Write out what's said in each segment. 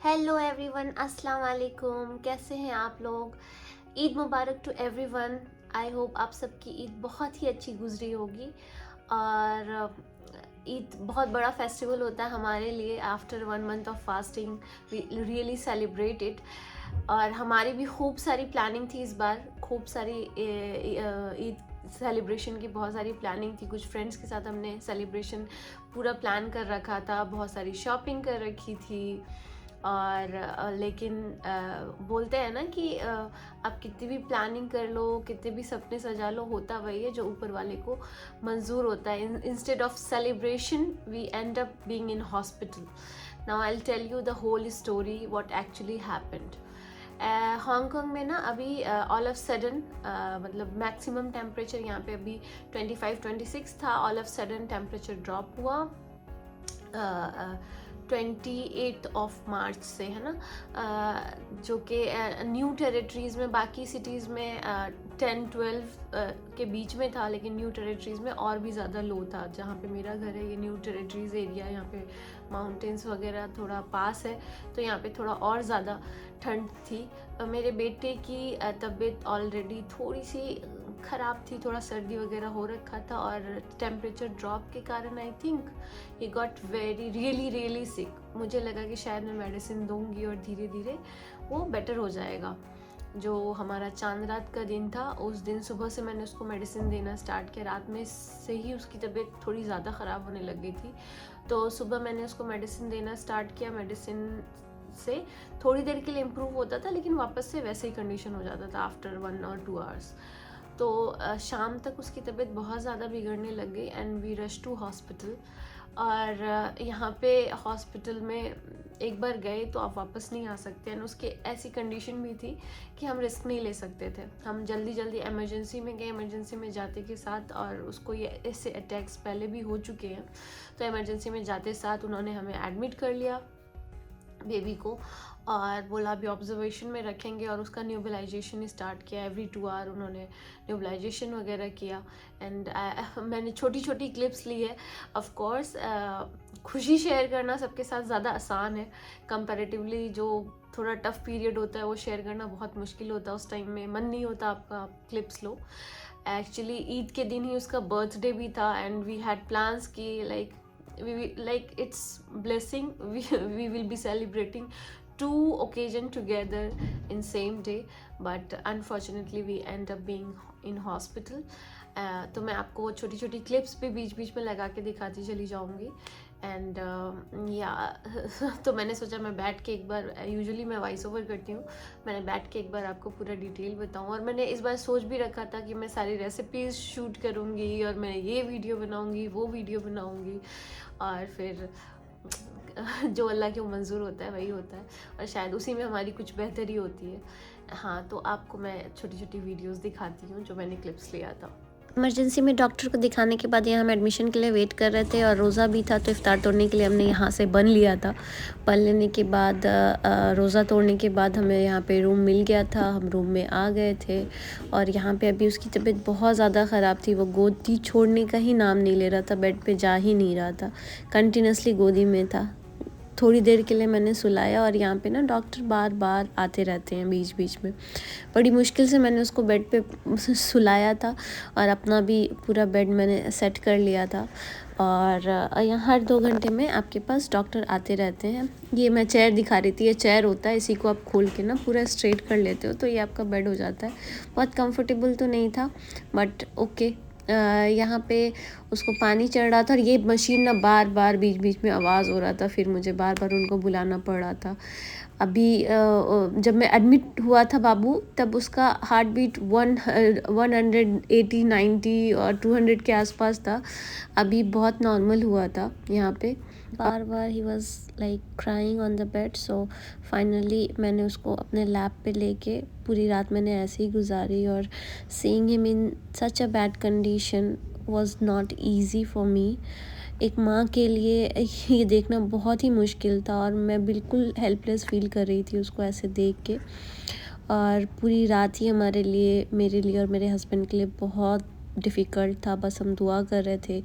Hello everyone, अस्सलाम वालेकुम। कैसे हैं आप लोग? ईद मुबारक टू एवरीवन। आई होप आप सबकी ईद बहुत ही अच्छी गुजरी होगी। और ईद बहुत बड़ा फेस्टिवल होता है हमारे लिए। After 1 month of fasting we really celebrate it. और हमारी भी खूब सारी प्लानिंग थी इस बार। खूब सारी ईद सेलिब्रेशन की बहुत सारी प्लानिंग थी। कुछ फ्रेंड्स के साथ हमने सेलिब्रेशन पूरा प्लान कर रखा था, बहुत सारी शॉपिंग कर रखी थी। और लेकिन बोलते हैं ना कि आप कितनी भी प्लानिंग कर लो, कितने भी सपने सजा लो, होता वही है जो ऊपर वाले को मंजूर होता है। Instead of celebration we end up being in hospital. Now I will tell you the whole story what actually happened. Hong Kong में ना अभी ऑल ऑफ सडन मतलब मैक्सिमम टेम्परेचर यहाँ पे अभी 25-26 था। All of sudden temperature drop हुआ 28 मार्च से, है ना। जो कि न्यू टेरिटरीज़ में, बाकी सिटीज़ में 10-12 के बीच में था, लेकिन न्यू टेरिटरीज़ में और भी ज़्यादा लो था। जहाँ पे मेरा घर है, ये न्यू टेरिटरीज़ एरिया, यहाँ पे माउंटेन्स वगैरह थोड़ा पास है, तो यहाँ पे थोड़ा और ज़्यादा ठंड थी। मेरे बेटे की तबीयत ऑलरेडी थोड़ी सी ख़राब थी, थोड़ा सर्दी वगैरह हो रखा था, और टेम्परेचर ड्रॉप के कारण I think he got really sick. मुझे लगा कि शायद मैं मेडिसिन दूंगी और धीरे धीरे वो बेटर हो जाएगा। जो हमारा चांद रात का दिन था, उस दिन सुबह से मैंने उसको मेडिसिन देना स्टार्ट किया। रात में से ही उसकी तबीयत थोड़ी ज़्यादा ख़राब होने लग गई थी, तो सुबह मैंने उसको मेडिसिन देना स्टार्ट किया। मेडिसिन से थोड़ी देर के लिए इम्प्रूव होता था, लेकिन वापस से वैसे ही कंडीशन हो जाता था आफ्टर 1 और 2 आवर्स। तो शाम तक उसकी तबीयत बहुत ज़्यादा बिगड़ने लग गई and we rush to hospital. और यहाँ पे हॉस्पिटल में एक बार गए तो आप वापस नहीं आ सकते। एंड उसके ऐसी कंडीशन भी थी कि हम रिस्क नहीं ले सकते थे। हम जल्दी इमरजेंसी में गए। इमरजेंसी में जाते के साथ, और उसको ये ऐसे अटैक्स पहले भी हो चुके हैं, तो इमरजेंसी में जाते साथ उन्होंने हमें एडमिट कर लिया, बेबी को, और बोला अभी ऑब्जर्वेशन में रखेंगे। और उसका न्यूबलाइजेशन स्टार्ट किया। एवरी 2 आवर उन्होंने न्यूबलाइजेशन वगैरह किया। एंड मैंने छोटी छोटी क्लिप्स ली है। ऑफ कोर्स खुशी शेयर करना सबके साथ ज़्यादा आसान है कंपैरेटिवली। जो थोड़ा टफ पीरियड होता है वो शेयर करना बहुत मुश्किल होता है। उस टाइम में मन नहीं होता आपका, आप क्लिप्स लो। एक्चुअली ईद के दिन ही उसका बर्थडे भी था, एंड वी हैड प्लान्स कि like it's blessing, we will be celebrating 2 occasion together in same day, but unfortunately we end up being in hospital. तो मैं आपको छोटी छोटी क्लिप्स भी बीच बीच में लगा के दिखाती चली जाऊंगी। एंड या तो मैंने सोचा मैं बैठ के एक बार, यूजुअली मैं वॉइस ओवर करती हूँ, मैंने बैठ के एक बार आपको पूरा डिटेल बताऊँ। और मैंने इस बार सोच भी रखा था कि मैं सारी रेसिपीज़ शूट करूँगी, और मैं ये वीडियो बनाऊँगी, वो वीडियो बनाऊँगी, और फिर जो अल्लाह के मंजूर होता है वही होता है, और शायद उसी में हमारी कुछ बेहतरी होती है। हाँ, तो आपको मैं छोटी छोटी वीडियोस दिखाती हूँ जो मैंने क्लिप्स लिया था। इमरजेंसी में डॉक्टर को दिखाने के बाद यहाँ हम एडमिशन के लिए वेट कर रहे थे, और रोज़ा भी था, तो इफ्तार तोड़ने के लिए हमने यहाँ से बन लिया था। बन लेने के बाद रोज़ा तोड़ने के बाद हमें यहाँ पे रूम मिल गया था। हम रूम में आ गए थे, और यहाँ पे अभी उसकी तबीयत बहुत ज़्यादा ख़राब थी। वो गोदी छोड़ने का ही नाम नहीं ले रहा था, बेड पे जा ही नहीं रहा था, कंटिन्यूसली गोदी में था। थोड़ी देर के लिए मैंने सुलाया, और यहाँ पे ना डॉक्टर बार बार आते रहते हैं बीच बीच में। बड़ी मुश्किल से मैंने उसको बेड पे सुलाया था, और अपना भी पूरा बेड मैंने सेट कर लिया था। और यहाँ हर 2 घंटे में आपके पास डॉक्टर आते रहते हैं। ये मैं चेयर दिखा रही थी, ये चेयर होता है, इसी को आप खोल के ना पूरा स्ट्रेट कर लेते हो तो ये आपका बेड हो जाता है। बहुत कंफर्टेबल तो नहीं था, बट ओके। यहाँ पे उसको पानी चढ़ रहा था, और ये मशीन ना बार बार बीच बीच में आवाज़ हो रहा था, फिर मुझे बार बार उनको बुलाना पड़ रहा था। अभी जब मैं एडमिट हुआ था बाबू, तब उसका हार्ट बीट 180, 90 और 200 के आसपास था। अभी बहुत नॉर्मल हुआ था। यहाँ पे बार बार he was like crying on the bed. So finally मैंने उसको अपने लैप पे लेके पूरी रात मैंने ऐसे ही गुजारी। और seeing him in such a bad condition was not easy for me. एक माँ के लिए ये देखना बहुत ही मुश्किल था, और मैं बिल्कुल हेल्पलेस फील कर रही थी उसको ऐसे देख के। और पूरी रात ही हमारे लिए, मेरे लिए और मेरे हस्बैंड के लिए बहुत डिफ़िकल्ट था। बस हम दुआ कर रहे थे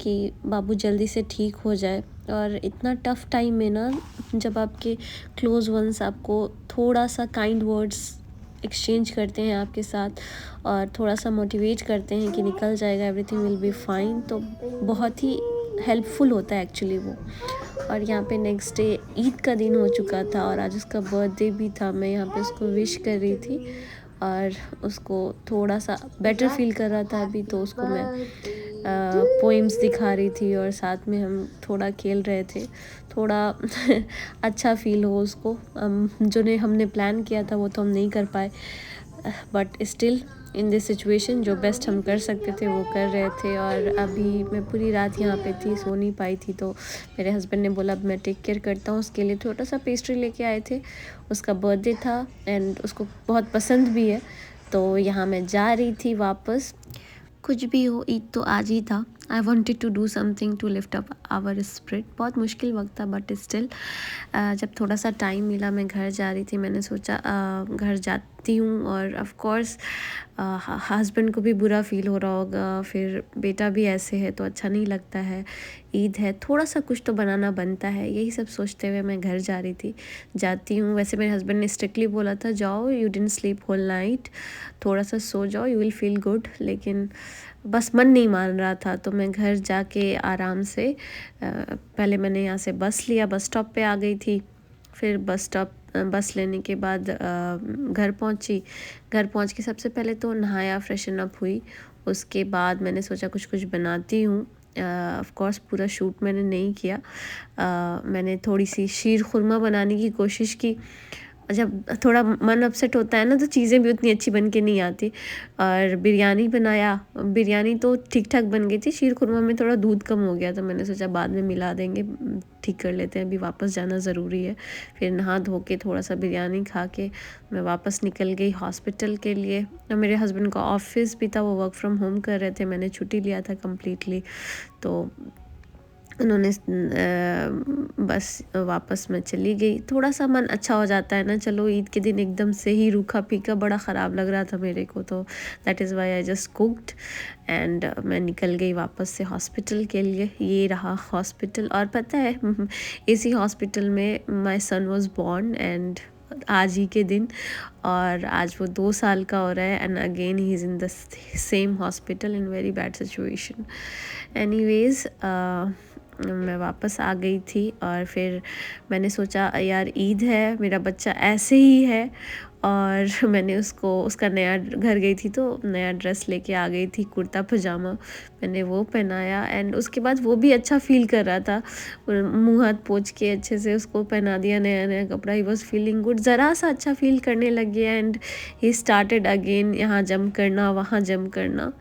कि बाबू जल्दी से ठीक हो जाए। और इतना टफ़ टाइम में ना, जब आपके क्लोज़ वंस आपको थोड़ा सा काइंड वर्ड्स एक्सचेंज करते हैं आपके साथ और थोड़ा सा मोटिवेट करते हैं कि निकल जाएगा, एवरीथिंग विल बी फाइन, तो बहुत ही हेल्पफुल होता है एक्चुअली वो। और यहाँ पे नेक्स्ट डे ईद का दिन हो चुका था और आज उसका बर्थडे भी था। मैं यहाँ पे उसको विश कर रही थी और उसको थोड़ा सा बेटर फील कर रहा था अभी, तो उसको मैं पोइम्स दिखा रही थी और साथ में हम थोड़ा खेल रहे थे, थोड़ा अच्छा फील हो उसको। जो हमने प्लान किया था वो तो हम नहीं कर पाए, but still in this situation जो बेस्ट हम कर सकते थे वो कर रहे थे। और अभी मैं पूरी रात यहाँ पे थी, सो नहीं पाई थी, तो मेरे हस्बैंड ने बोला अब मैं टेक केयर करता हूँ। उसके लिए छोटा सा पेस्ट्री लेके आए थे, उसका बर्थडे था एंड उसको बहुत पसंद भी है, तो यहाँ मैं जा रही थी वापस। कुछ भी हो, ईद तो आज ही था। I wanted to do something to lift up our spirit. बहुत मुश्किल वक्त था बट स्टिल जब थोड़ा सा टाइम मिला मैं घर जा रही थी, मैंने सोचा घर जाती हूँ। और ऑफ कोर्स हस्बैंड को भी बुरा फील हो रहा होगा, फिर बेटा भी ऐसे है तो अच्छा नहीं लगता है। ईद है, थोड़ा सा कुछ तो बनाना बनता है, यही सब सोचते हुए मैं घर जा रही थी। जाती हूँ, वैसे मेरे हस्बैंड ने स्ट्रिक्टली बोला था जाओ, you didn't sleep whole night, थोड़ा सा सो जाओ, यू विल फील गुड, लेकिन बस मन नहीं मान रहा था। तो मैं घर जाके आराम से पहले मैंने यहाँ से बस लिया, बस स्टॉप पे आ गई थी। फिर बस लेने के बाद घर पहुँची। घर पहुँच के सबसे पहले तो नहाया, फ्रेशन अप हुई। उसके बाद मैंने सोचा कुछ कुछ बनाती हूँ। ऑफ कोर्स पूरा शूट मैंने नहीं किया। मैंने थोड़ी सी शीर खुरमा बनाने की कोशिश की। जब थोड़ा मन अपसेट होता है ना तो चीज़ें भी उतनी अच्छी बन के नहीं आती। और बिरयानी बनाया, बिरयानी तो ठीक ठाक बन गई थी, शीर खुरमा में थोड़ा दूध कम हो गया, तो मैंने सोचा बाद में मिला देंगे, ठीक कर लेते हैं, अभी वापस जाना ज़रूरी है। फिर नहा धो के थोड़ा सा बिरयानी खा के मैं वापस निकल गई हॉस्पिटल के लिए। और मेरे हस्बैंड का ऑफिस भी था, वो वर्क फ्रॉम होम कर रहे थे, मैंने छुट्टी लिया था कम्प्लीटली, तो उन्होंने बस वापस मैं चली गई। थोड़ा सा मन अच्छा हो जाता है ना, चलो ईद के दिन एकदम से ही रूखा फीका बड़ा ख़राब लग रहा था मेरे को, तो that is why I just cooked and मैं निकल गई वापस से हॉस्पिटल के लिए। ये रहा हॉस्पिटल, और पता है इसी हॉस्पिटल में my son was born and आज ही के दिन, और आज वो 2 साल का हो रहा है and again he is in the same hospital in very bad situation. Anyways मैं वापस आ गई थी और फिर मैंने सोचा यार ईद है, मेरा बच्चा ऐसे ही है, और मैंने उसका नया घर गई थी तो नया ड्रेस लेके आ गई थी, कुर्ता पजामा मैंने वो पहनाया एंड उसके बाद वो भी अच्छा फ़ील कर रहा था। मुँह हाथ पोंछ के अच्छे से उसको पहना दिया नया नया कपड़ा, ही वॉज़ फीलिंग गुड, ज़रा सा अच्छा फ़ील करने लग गया एंड ही स्टार्टेड अगेन यहाँ जंप करना वहाँ जंप करना।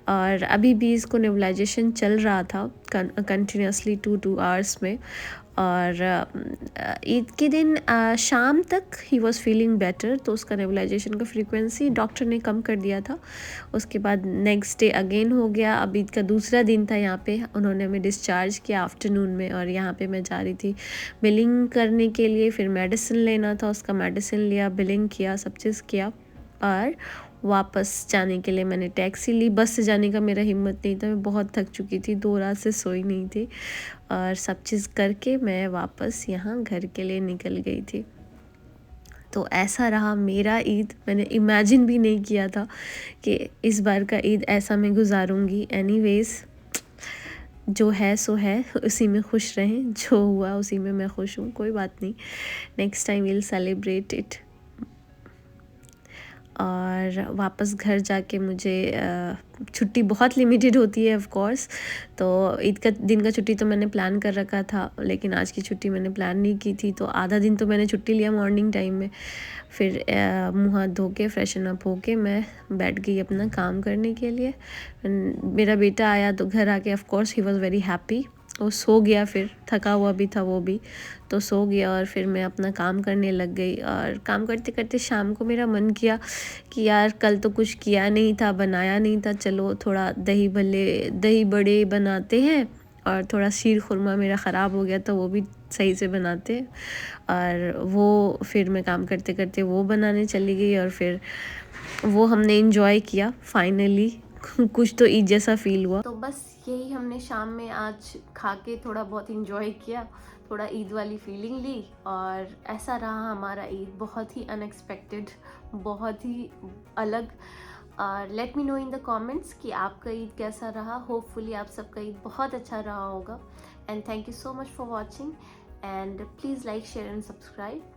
और अभी भी इसको नेबुलाइजेशन चल रहा था कंटिन्यूसली 2 आवर्स में। और ईद के दिन शाम तक ही वॉज़ फीलिंग बेटर, तो उसका नेबुलाइजेशन का फ्रीक्वेंसी डॉक्टर ने कम कर दिया था। उसके बाद नेक्स्ट डे अगेन हो गया। अब ईद का दूसरा दिन था, यहाँ पे उन्होंने हमें डिस्चार्ज किया आफ्टरनून में, और यहाँ पे मैं जा रही थी बिलिंग करने के लिए। फिर मेडिसिन लेना था, उसका मेडिसिन लिया, बिलिंग किया, सब चीज़ किया, और वापस जाने के लिए मैंने टैक्सी ली। बस से जाने का मेरा हिम्मत नहीं था, मैं बहुत थक चुकी थी, 2 रात से सोई नहीं थी, और सब चीज़ करके मैं वापस यहाँ घर के लिए निकल गई थी। तो ऐसा रहा मेरा ईद। मैंने इमेजिन भी नहीं किया था कि इस बार का ईद ऐसा मैं गुजारूंगी। एनीवेज़ जो है सो है, उसी में खुश रहें, जो हुआ उसी में मैं खुश हूँ, कोई बात नहीं, next time will celebrate it. और वापस घर जाके मुझे छुट्टी बहुत लिमिटेड होती है ऑफ कोर्स, तो ईद का दिन का छुट्टी तो मैंने प्लान कर रखा था, लेकिन आज की छुट्टी मैंने प्लान नहीं की थी, तो आधा दिन तो मैंने छुट्टी लिया मॉर्निंग टाइम में। फिर मुँह हाथ धो के फ्रेशन अप हो के मैं बैठ गई अपना काम करने के लिए। मेरा बेटा आया तो घर आके of course he was very happy, वो सो गया, फिर थका हुआ भी था वो भी, तो सो गया, और फिर मैं अपना काम करने लग गई। और काम करते करते शाम को मेरा मन किया कि यार कल तो कुछ किया नहीं था, बनाया नहीं था, चलो थोड़ा दही बड़े बनाते हैं, और थोड़ा शीर खुरमा मेरा ख़राब हो गया था वो भी सही से बनाते हैं। और वो फिर मैं काम करते करते वो बनाने चली गई, और फिर वो हमने इंजॉय किया फाइनली। कुछ तो ईद जैसा फील हुआ। तो बस यही हमने शाम में आज खा के थोड़ा बहुत इंजॉय किया, थोड़ा ईद वाली फीलिंग ली, और ऐसा रहा हमारा ईद, बहुत ही अनएक्सपेक्टेड, बहुत ही अलग। Let me know in the comments कि आपका ईद कैसा रहा। होपफुली आप सबका ईद बहुत अच्छा रहा होगा। And thank you so much for watching, and please like, share and subscribe.